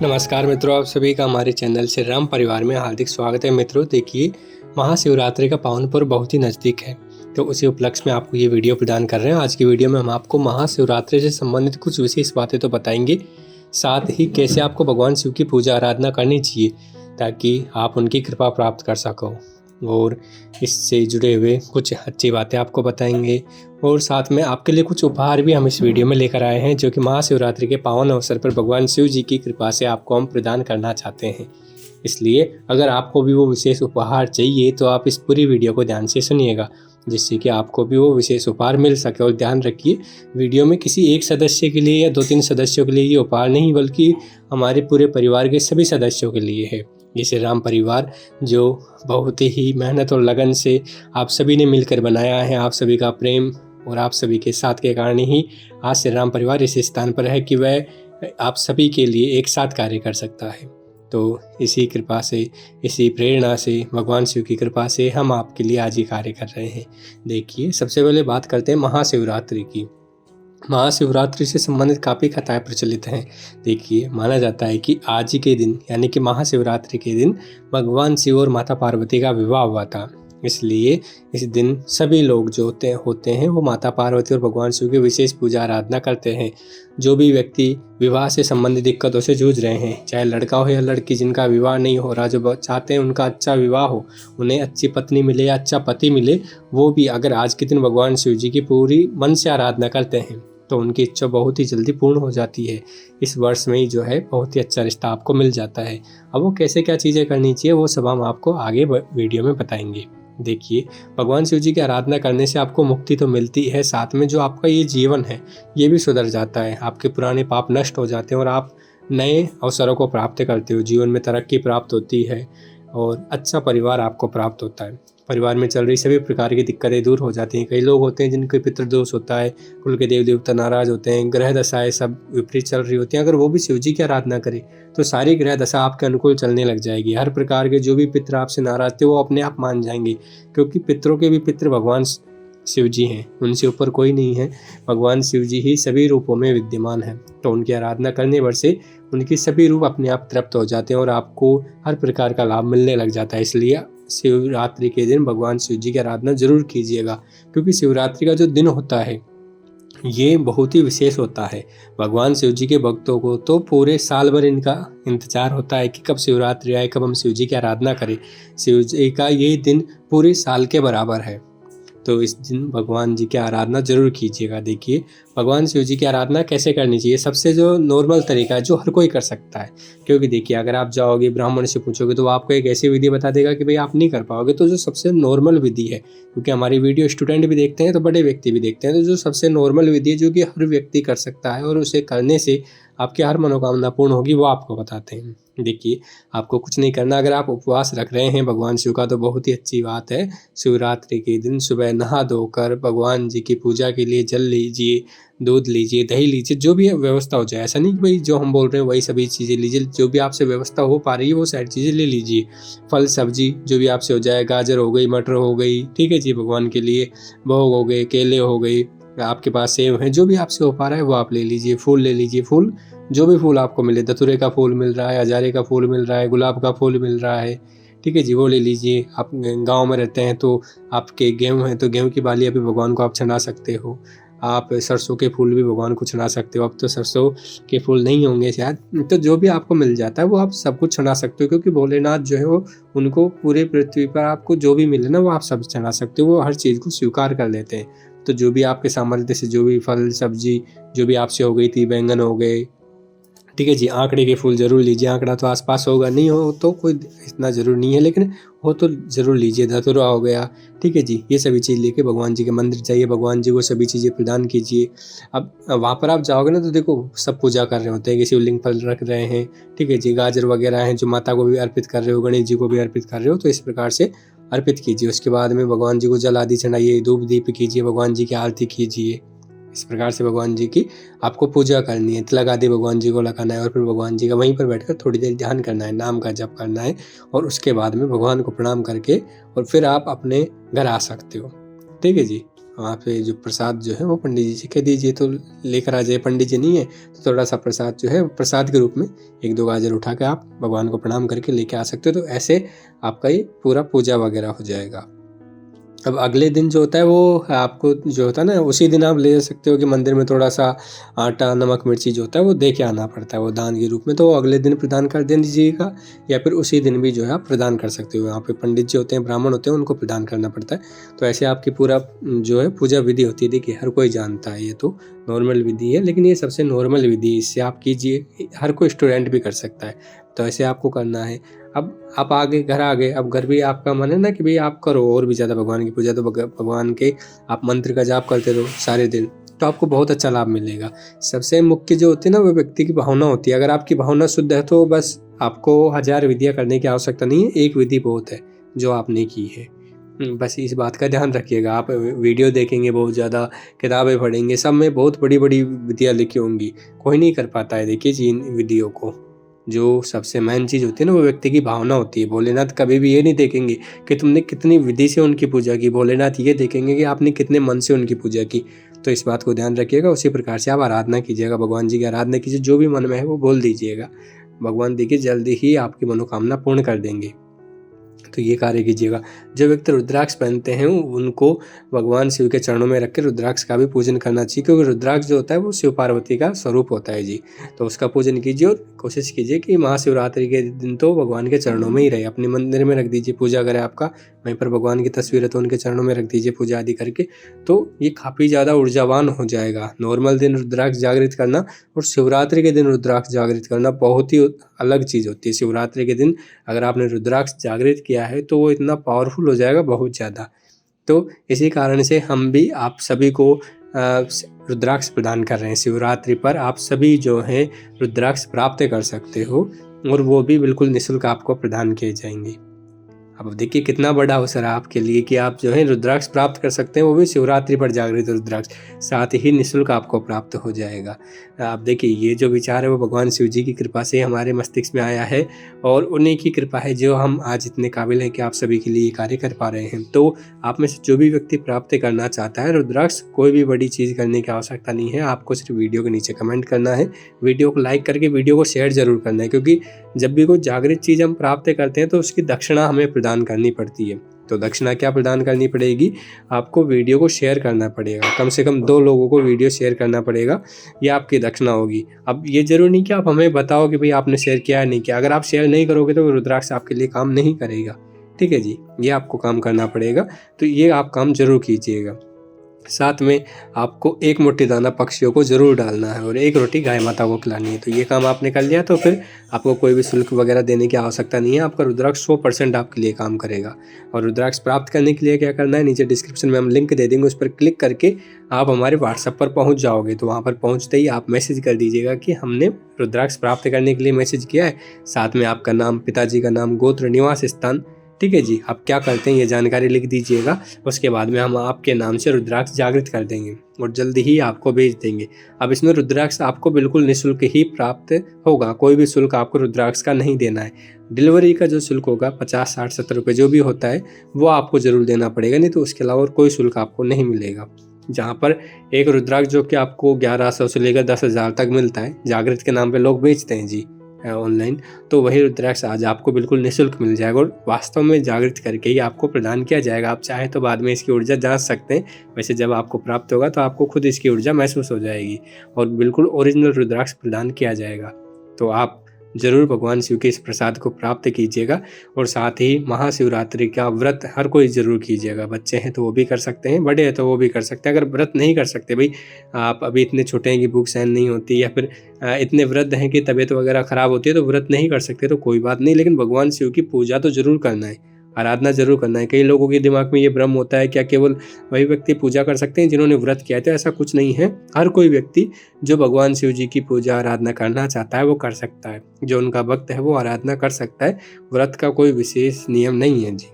नमस्कार मित्रों, आप सभी का हमारे चैनल श्री राम परिवार में हार्दिक स्वागत है। मित्रों देखिए, महाशिवरात्रि का पावन पर्व बहुत ही नज़दीक है, तो उसी उपलक्ष्य में आपको ये वीडियो प्रदान कर रहे हैं। आज की वीडियो में हम आपको महाशिवरात्रि से संबंधित कुछ विशेष बातें तो बताएंगे, साथ ही कैसे आपको भगवान शिव की पूजा आराधना करनी चाहिए ताकि आप उनकी कृपा प्राप्त कर सको, और इससे जुड़े हुए कुछ अच्छी बातें आपको बताएंगे। और साथ में आपके लिए कुछ उपहार भी हम इस वीडियो में लेकर आए हैं, जो कि महाशिवरात्रि के पावन अवसर पर भगवान शिव जी की कृपा से आपको हम प्रदान करना चाहते हैं। इसलिए अगर आपको भी वो विशेष उपहार चाहिए तो आप इस पूरी वीडियो को ध्यान से सुनिएगा, जिससे कि आपको भी वो विशेष उपहार मिल सके। और ध्यान रखिए, वीडियो में किसी एक सदस्य के लिए या 2-3 सदस्यों के लिए ये उपहार नहीं, बल्कि हमारे पूरे परिवार के सभी सदस्यों के लिए है। ये श्री राम परिवार जो बहुत ही मेहनत और लगन से आप सभी ने मिलकर बनाया है, आप सभी का प्रेम और आप सभी के साथ के कारण ही आज श्री राम परिवार इस स्थान पर है कि वह आप सभी के लिए एक साथ कार्य कर सकता है। तो इसी कृपा से, इसी प्रेरणा से, भगवान शिव की कृपा से हम आपके लिए आज ये कार्य कर रहे हैं। देखिए, सबसे पहले बात करते हैं महाशिवरात्रि की। महाशिवरात्रि से संबंधित काफ़ी कथाएं प्रचलित हैं। देखिए, माना जाता है कि आज ही के दिन यानी कि महाशिवरात्रि के दिन भगवान शिव और माता पार्वती का विवाह हुआ था। इसलिए इस दिन सभी लोग जो होते हैं वो माता पार्वती और भगवान शिव की विशेष पूजा आराधना करते हैं। जो भी व्यक्ति विवाह से संबंधित दिक्कतों से जूझ रहे हैं, चाहे लड़का हो या लड़की, जिनका विवाह नहीं हो रहा, जो चाहते हैं उनका अच्छा विवाह हो, उन्हें अच्छी पत्नी मिले या अच्छा पति मिले, वो भी अगर आज के दिन भगवान शिव जी की पूरी मन से आराधना करते हैं तो उनकी इच्छा बहुत ही जल्दी पूर्ण हो जाती है। इस वर्ष में ही जो है बहुत ही अच्छा रिश्ता आपको मिल जाता है। अब वो कैसे क्या चीज़ें करनी चाहिए वो सब हम आपको आगे वीडियो में बताएंगे। देखिए, भगवान शिव जी की आराधना करने से आपको मुक्ति तो मिलती है, साथ में जो आपका ये जीवन है ये भी सुधर जाता है। आपके पुराने पाप नष्ट हो जाते हैं और आप नए अवसरों को प्राप्त करते हो। जीवन में तरक्की प्राप्त होती है और अच्छा परिवार आपको प्राप्त होता है। परिवार में चल रही सभी प्रकार की दिक्कतें दूर हो जाती हैं। कई लोग होते हैं जिनके पितृदोष होता है, कुल के देव देवता नाराज होते हैं, ग्रह दशाएं सब विपरीत चल रही होती हैं। अगर वो भी शिव जी की आराधना करे तो सारी ग्रह दशा आपके अनुकूल चलने लग जाएगी। हर प्रकार के जो भी पितर आपसे नाराज थे वो अपने आप मान जाएंगे, क्योंकि पितरों के भी पितर भगवान शिव जी हैं, उनसे ऊपर कोई नहीं है। भगवान शिव जी ही सभी रूपों में विद्यमान है, तो उनकी आराधना करने भर से उनके सभी रूप अपने आप तृप्त हो जाते हैं और आपको हर प्रकार का लाभ मिलने लग जाता है। इसलिए शिवरात्रि के दिन भगवान शिव जी की आराधना जरूर कीजिएगा, क्योंकि शिवरात्रि का जो दिन होता है ये बहुत ही विशेष होता है। भगवान शिव जी के भक्तों को तो पूरे साल भर इनका इंतजार होता है कि कब शिवरात्रि आए, कब हम शिव जी की आराधना करें। शिव जी का ये दिन पूरे साल के बराबर है, तो इस दिन भगवान जी की आराधना जरूर कीजिएगा। देखिए, भगवान शिव जी की आराधना कैसे करनी चाहिए। सबसे जो नॉर्मल तरीका है जो हर कोई कर सकता है, क्योंकि देखिए अगर आप जाओगे ब्राह्मण से पूछोगे तो वो आपको एक ऐसी विधि बता देगा कि भाई आप नहीं कर पाओगे। तो जो सबसे नॉर्मल विधि है, क्योंकि हमारी वीडियो स्टूडेंट भी देखते हैं तो बड़े व्यक्ति भी देखते हैं, तो जो सबसे नॉर्मल विधि है जो कि हर व्यक्ति कर सकता है और उसे करने से आपकी हर मनोकामना पूर्ण होगी, वो आपको बताते हैं। देखिए, आपको कुछ नहीं करना। अगर आप उपवास रख रहे हैं भगवान शिव का तो बहुत ही अच्छी बात है। शिवरात्रि के दिन सुबह नहा धोकर भगवान जी की पूजा के लिए जल लीजिए, दूध लीजिए, दही लीजिए, जो भी व्यवस्था हो जाए। ऐसा नहीं कि भाई जो हम बोल रहे हैं वही सभी चीज़ें लीजिए, जो भी आपसे व्यवस्था हो पा रही है वो सारी चीज़ें ले लीजिए। फल सब्जी जो भी आपसे हो जाए, गाजर हो गई, मटर हो गई, ठीक है जी, भगवान के लिए भोग हो गए, केले हो गए, आपके पास सेब है, जो भी आपसे हो पा रहा है वो आप ले लीजिए। फूल ले लीजिए, फूल जो भी फूल आपको मिले, धतूरे का फूल मिल रहा है, हजारे का फूल मिल रहा है, गुलाब का फूल मिल रहा है, ठीक है जी, वो ले लीजिए। आप गांव में रहते हैं तो आपके गेहूँ हैं तो गेहूँ की बालियाँ भी भगवान को आप चढ़ा सकते हो। आप सरसों के फूल भी भगवान को चढ़ा सकते हो। अब तो सरसों के फूल नहीं होंगे शायद, तो जो भी आपको मिल जाता है वो आप सब कुछ चढ़ा सकते हो, क्योंकि भोलेनाथ जो है वो उनको पूरे पृथ्वी पर आपको जो भी मिले ना वो आप सब चढ़ा सकते हो। वो हर चीज़ को स्वीकार कर लेते हैं। तो जो भी आपके सामर्थ्य से जो भी फल सब्जी जो भी आपसे हो गई थी, बैंगन हो गए, ठीक है जी, आंकड़े के फूल जरूर लीजिए। आंकड़ा तो आसपास होगा, नहीं हो तो कोई इतना जरूर नहीं है, लेकिन हो तो जरूर लीजिए। धतूरा हो गया, ठीक है जी, ये सभी चीज़ लेके भगवान जी के मंदिर जाइए, भगवान जी को सभी चीज़ें प्रदान कीजिए। अब वहाँ पर आप जाओगे ना तो देखो सब पूजा कर रहे होते हैं, कि शिवलिंग पर रख रहे हैं, ठीक है जी, गाजर वगैरह हैं जो माता को भी अर्पित कर रहे हो, गणेश जी को भी अर्पित कर रहे हो, तो इस प्रकार से अर्पित कीजिए। उसके बाद में भगवान जी को जल आदि चढ़ाइए, धूप दीप कीजिए, भगवान जी की आरती कीजिए। इस प्रकार से भगवान जी की आपको पूजा करनी है। तिलक आदि भगवान जी को लगाना है और फिर भगवान जी का वहीं पर बैठकर थोड़ी देर ध्यान करना है, नाम का जप करना है, और उसके बाद में भगवान को प्रणाम करके और फिर आप अपने घर आ सकते हो। ठीक है जी, वहाँ पे जो प्रसाद जो है वो पंडित जी से कह दीजिए तो लेकर आ जाए। पंडित जी नहीं है तो थोड़ा सा प्रसाद जो है प्रसाद के रूप में 1-2 गाजर उठा के आप भगवान को प्रणाम करके लेके आ सकते हो। तो ऐसे आपका ये पूरा पूजा वगैरह हो जाएगा। अब अगले दिन जो होता है वो आपको जो होता है ना, उसी दिन आप ले जा सकते हो कि मंदिर में थोड़ा सा आटा, नमक, मिर्ची जो होता है वो दे के आना पड़ता है वो दान के रूप में, तो अगले दिन प्रदान कर दे दीजिएगा, या फिर उसी दिन भी जो है आप प्रदान कर सकते हो। यहाँ पे पंडित जी होते हैं, ब्राह्मण होते हैं, उनको प्रदान करना पड़ता है। तो ऐसे आपकी पूरा जो है पूजा विधि होती है। देखिए हर कोई जानता है, ये तो नॉर्मल विधि है, लेकिन ये सबसे नॉर्मल विधि है। इससे आप कीजिए, हर कोई स्टूडेंट भी कर सकता है। तो ऐसे आपको करना है। अब आप आगे घर आ गए, अब घर भी आपका मन है ना कि भाई आप करो और भी ज़्यादा भगवान की पूजा, तो भगवान के आप मंत्र का जाप करते रहो सारे दिन, तो आपको बहुत अच्छा लाभ मिलेगा। सबसे मुख्य जो होती है ना वो व्यक्ति की भावना होती है। अगर आपकी भावना शुद्ध है तो बस आपको 1000 विधियाँ करने की आवश्यकता नहीं है, एक विधि बहुत है जो आपने की है। बस इस बात का ध्यान रखिएगा। आप वीडियो देखेंगे बहुत ज़्यादा, किताबें पढ़ेंगे, सब में बहुत बड़ी बड़ी विधियाँ लिखी होंगी, कोई नहीं कर पाता है देखिए जी इन विधियों को। जो सबसे मेन चीज़ होती है ना वो व्यक्ति की भावना होती है। भोलेनाथ कभी भी ये नहीं देखेंगे कि तुमने कितनी विधि से उनकी पूजा की, भोलेनाथ ये देखेंगे कि आपने कितने मन से उनकी पूजा की। तो इस बात को ध्यान रखिएगा। उसी प्रकार से आप आराधना कीजिएगा, भगवान जी की आराधना कीजिए, जो भी मन में है वो बोल दीजिएगा। भगवान देखिए जल्दी ही आपकी मनोकामना पूर्ण कर देंगे। तो ये कार्य कीजिएगा। जो व्यक्ति रुद्राक्ष पहनते हैं उनको भगवान शिव के चरणों में रख के रुद्राक्ष का भी पूजन करना चाहिए, क्योंकि रुद्राक्ष जो होता है वो शिव पार्वती का स्वरूप होता है जी। तो उसका पूजन कीजिए और कोशिश कीजिए कि महाशिवरात्रि के दिन तो भगवान के चरणों में ही रहे। अपने मंदिर में रख दीजिए, पूजा करें आपका, वहीं पर भगवान की तस्वीर है तो उनके चरणों में रख दीजिए पूजा आदि करके, तो ये काफ़ी ज़्यादा ऊर्जावान हो जाएगा। नॉर्मल दिन रुद्राक्ष जागृत करना और शिवरात्रि के दिन रुद्राक्ष जागृत करना बहुत ही अलग चीज़ होती है। शिवरात्रि के दिन अगर आपने रुद्राक्ष जागृत किया है तो वो इतना पावरफुल हो जाएगा बहुत ज़्यादा। तो इसी कारण से हम भी आप सभी को रुद्राक्ष प्रदान कर रहे हैं। शिवरात्रि पर आप सभी जो हैं रुद्राक्ष प्राप्त कर सकते हो और वो भी बिल्कुल निःशुल्क आपको प्रदान किए जाएंगे। अब देखिए कितना बड़ा अवसर है आपके लिए कि आप जो है रुद्राक्ष प्राप्त कर सकते हैं, वो भी शिवरात्रि पर जागृत रुद्राक्ष, साथ ही निःशुल्क आपको प्राप्त हो जाएगा। आप देखिए ये जो विचार है वो भगवान शिव जी की कृपा से हमारे मस्तिष्क में आया है और उन्हीं की कृपा है जो हम आज इतने काबिल हैं कि आप सभी के लिए ये कार्य कर पा रहे हैं। तो आप में से जो भी व्यक्ति प्राप्त करना चाहता है रुद्राक्ष, कोई भी बड़ी चीज़ करने की आवश्यकता नहीं है। आपको सिर्फ वीडियो के नीचे कमेंट करना है, वीडियो को लाइक करके वीडियो को शेयर जरूर करना है, क्योंकि जब भी कोई जागृत चीज़ हम प्राप्त करते हैं तो उसकी दक्षिणा हमें प्रदान करनी पड़ती है। तो दक्षिणा क्या प्रदान करनी पड़ेगी? आपको वीडियो को शेयर करना पड़ेगा, कम से कम 2 लोगों को वीडियो शेयर करना पड़ेगा, ये आपकी दक्षिणा होगी। अब ये जरूरी नहीं कि आप हमें बताओ कि भाई आपने शेयर किया है नहीं किया। अगर आप शेयर नहीं करोगे तो रुद्राक्ष आपके लिए काम नहीं करेगा। ठीक है जी, ये आपको काम करना पड़ेगा, तो ये आप काम जरूर कीजिएगा। साथ में आपको 1 मुट्ठी दाना पक्षियों को ज़रूर डालना है और 1 रोटी गाय माता को खिलानी है। तो ये काम आपने कर लिया तो फिर आपको कोई भी शुल्क वगैरह देने की आवश्यकता नहीं है। आपका रुद्राक्ष 100% आपके लिए काम करेगा। और रुद्राक्ष प्राप्त करने के लिए क्या करना है, नीचे डिस्क्रिप्शन में हम लिंक दे देंगे, उस पर क्लिक करके आप हमारे व्हाट्सएप पर पहुँच जाओगे। तो वहाँ पर पहुँचते ही आप मैसेज कर दीजिएगा कि हमने रुद्राक्ष प्राप्त करने के लिए मैसेज किया है, साथ में आपका नाम, पिताजी का नाम, गोत्र, निवास स्थान, ठीक है जी, आप क्या करते हैं ये जानकारी लिख दीजिएगा। उसके बाद में हम आपके नाम से रुद्राक्ष जागृत कर देंगे और जल्दी ही आपको भेज देंगे। अब इसमें रुद्राक्ष आपको बिल्कुल निःशुल्क ही प्राप्त होगा, कोई भी शुल्क आपको रुद्राक्ष का नहीं देना है। डिलीवरी का जो शुल्क होगा 50, 60, 70 रुपये जो भी होता है वो आपको ज़रूर देना पड़ेगा, नहीं तो उसके अलावा और कोई शुल्क आपको नहीं मिलेगा। जहाँ पर एक रुद्राक्ष जो कि आपको 1100 से लेकर 10,000 तक मिलता है, जागृत के नाम पे लोग बेचते हैं जी ऑनलाइन, तो वही रुद्राक्ष आज आपको बिल्कुल निःशुल्क मिल जाएगा और वास्तव में जागृत करके ही आपको प्रदान किया जाएगा। आप चाहे तो बाद में इसकी ऊर्जा जांच सकते हैं, वैसे जब आपको प्राप्त होगा तो आपको खुद इसकी ऊर्जा महसूस हो जाएगी और बिल्कुल ओरिजिनल रुद्राक्ष प्रदान किया जाएगा। तो आप ज़रूर भगवान शिव के इस प्रसाद को प्राप्त कीजिएगा और साथ ही महाशिवरात्रि का व्रत हर कोई ज़रूर कीजिएगा। बच्चे हैं तो वो भी कर सकते हैं, बड़े हैं तो वो भी कर सकते हैं। अगर व्रत नहीं कर सकते, भाई आप अभी इतने छोटे हैं कि भूख सहन नहीं होती, या फिर इतने वृद्ध हैं कि तबीयत वगैरह ख़राब होती है, तो व्रत नहीं कर सकते तो कोई बात नहीं, लेकिन भगवान शिव की पूजा तो ज़रूर करना है, आराधना जरूर करना है। कई लोगों के दिमाग में ये भ्रम होता है क्या केवल वही व्यक्ति पूजा कर सकते हैं जिन्होंने व्रत किया है, तो ऐसा कुछ नहीं है। हर कोई व्यक्ति जो भगवान शिव जी की पूजा आराधना करना चाहता है वो कर सकता है, जो उनका भक्त है वो आराधना कर सकता है। व्रत का कोई विशेष नियम नहीं है जी।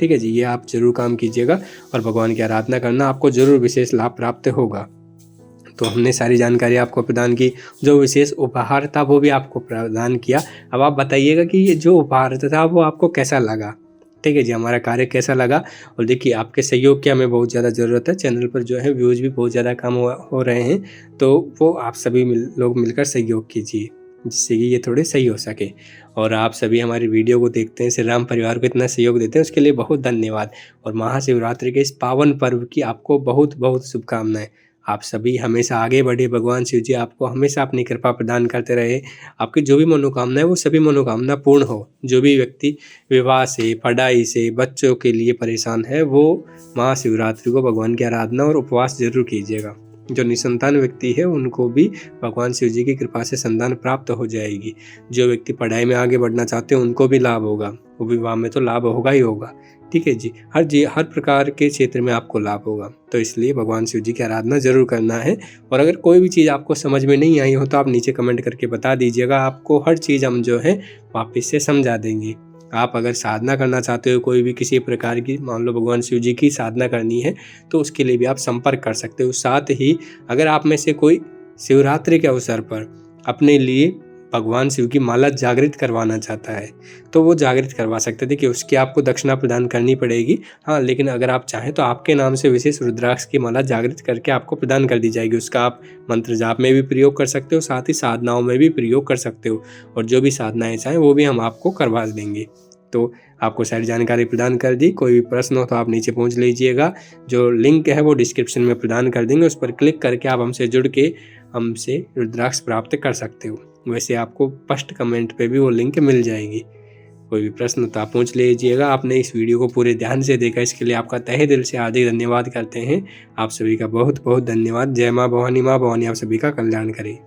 ठीक है जी, ये आप जरूर काम कीजिएगा और भगवान की आराधना करना, आपको जरूर विशेष लाभ प्राप्त होगा। तो हमने सारी जानकारी आपको प्रदान की, जो विशेष उपहार था वो भी आपको प्रदान किया। अब आप बताइएगा कि ये जो उपहार था वो आपको कैसा लगा। ठीक है जी, हमारा कार्य कैसा लगा। और देखिए आपके सहयोग की हमें बहुत ज़्यादा ज़रूरत है। चैनल पर जो है व्यूज़ भी बहुत ज़्यादा कम हो रहे हैं, तो वो आप सभी लोग मिलकर सहयोग कीजिए, जिससे कि ये थोड़े सही हो सके। और आप सभी हमारी वीडियो को देखते हैं, श्री राम परिवार को इतना सहयोग देते हैं, उसके लिए बहुत धन्यवाद। और महाशिवरात्रि के इस पावन पर्व की आपको बहुत बहुत शुभकामनाएँ। आप सभी हमेशा आगे बढ़े, भगवान शिव जी आपको हमेशा अपनी कृपा प्रदान करते रहे। आपकी जो भी मनोकामना है वो सभी मनोकामना पूर्ण हो। जो भी व्यक्ति विवाह से, पढ़ाई से, बच्चों के लिए परेशान है, वो महाशिवरात्रि को भगवान की आराधना और उपवास ज़रूर कीजिएगा। जो निसंतान व्यक्ति है उनको भी भगवान शिव जी की कृपा से संतान प्राप्त हो जाएगी। जो व्यक्ति पढ़ाई में आगे बढ़ना चाहते हैं उनको भी लाभ होगा, वो विवाह में तो लाभ होगा ही होगा। ठीक है जी, हर प्रकार के क्षेत्र में आपको लाभ होगा। तो इसलिए भगवान शिव जी की आराधना ज़रूर करना है। और अगर कोई भी चीज़ आपको समझ में नहीं आई हो तो आप नीचे कमेंट करके बता दीजिएगा, आपको हर चीज़ हम जो है वापस से समझा देंगे। आप अगर साधना करना चाहते हो कोई भी किसी प्रकार की, मान लो भगवान शिव जी की साधना करनी है, तो उसके लिए भी आप संपर्क कर सकते हो। साथ ही अगर आप में से कोई शिवरात्रि के अवसर पर अपने लिए भगवान शिव की माला जागृत करवाना चाहता है तो वो जागृत करवा सकते हैं। देखिए उसकी आपको दक्षिणा प्रदान करनी पड़ेगी, हाँ, लेकिन अगर आप चाहें तो आपके नाम से विशेष रुद्राक्ष की माला जागृत करके आपको प्रदान कर दी जाएगी। उसका आप मंत्र जाप में भी प्रयोग कर सकते हो, साथ ही साधनाओं में भी प्रयोग कर सकते हो। और जो भी साधनाएं चाहें वो भी हम आपको करवा देंगे। तो आपको सारी जानकारी प्रदान कर दी। कोई भी प्रश्न हो तो आप नीचे पूछ लीजिएगा। जो लिंक है वो डिस्क्रिप्शन में प्रदान कर देंगे, उस पर क्लिक करके आप हमसे जुड़ के हमसे रुद्राक्ष प्राप्त कर सकते हो। वैसे आपको फर्स्ट कमेंट पे भी वो लिंक मिल जाएगी। कोई भी प्रश्न तो आप पूछ लीजिएगा। आपने इस वीडियो को पूरे ध्यान से देखा, इसके लिए आपका तहे दिल से हार्दिक धन्यवाद करते हैं। आप सभी का बहुत बहुत धन्यवाद। जय माँ भवानी, माँ भवानी आप सभी का कल्याण करे।